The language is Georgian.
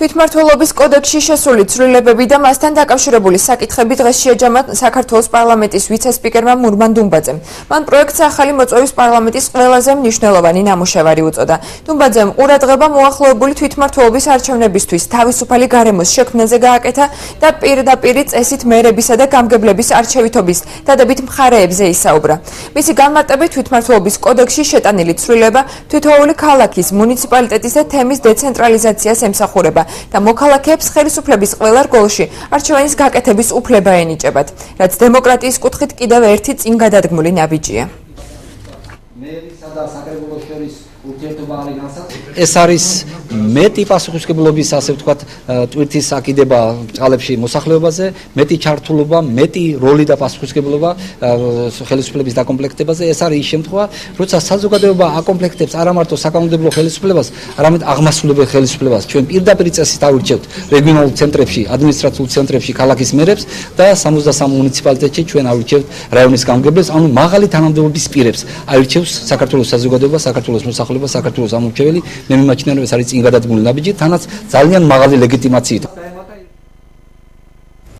თვითმმართველობის კოდექსში შესული ცვლილებები და მასთან დაკავშირებული საკითხები დღეს შეაჯამა საქართველოს პარლამენტის ვიცე-სპიკერმა მურმან დუმბაძემ. მან პროექტს ახალი მოწვევის პარლამენტის ყველაზე მნიშვნელოვანი ნამუშევარი უწოდა. დუმბაძემ ყურადღება მოახლოებული თვითმმართველობის არჩევნებისთვის თავისუფალი გარემოს შექმნაზე გააკეთა და პირდაპირ წესით მერებისა და გამგებლების არჩევითობის დადებით მხარეებზე ისაუბრა. მისი განმარტებით თვითმმართველობის კოდექსში შეტანილი ცვლილება თითოეული ქალაქის, მუნიციპალიტეტის და თემის დეცენტრალიზაციას ემსახურება და მოქალაქეებს ხელისუფლების ყველა რგოლში არჩევანის გაკეთების უფლება ენიჭებათ, რაც დემოკრატიის კუთხით კიდევ ერთი წინ გადადგმული ნაბიჯია. ეს არის მეტი პასუხისმგებლობის, ასე ვთქვათ, ტვირთის აკიდება წყალებში მოსახლეობაზე, მეტი ჩართულობა, მეტი როლი და პასუხისმგებლობა ხელისუფლების დაკომპლექტებაზე. ეს არის ის შემთხვევა, როცა საზოგადოება აკომპლექტებს არა მარტო საკანონმდებლო ხელისუფლებას, არამედ აღმასრულებელ ხელისუფლებას. ჩვენ პირდაპირ წესით ავირჩევთ რეგიონალურ ცენტრებში, ადმინისტრაციულ ცენტრებში ქალაქის მერებს და 63 მუნიციპალიტეტში ჩვენ ავირჩევთ რაიონის გამგებლებს, ანუ მაღალი თანამდებობის პირებს აირჩევს საქართველოს საზოგადოება, საქართველოს მოსახლეობა, საქართველოს ამორჩეველი. მე მიმაჩნია, რომ ეს არის წინ გადადგმული ნაბიჯი, თანაც ძალიან მაღალი ლეგიტიმაციით.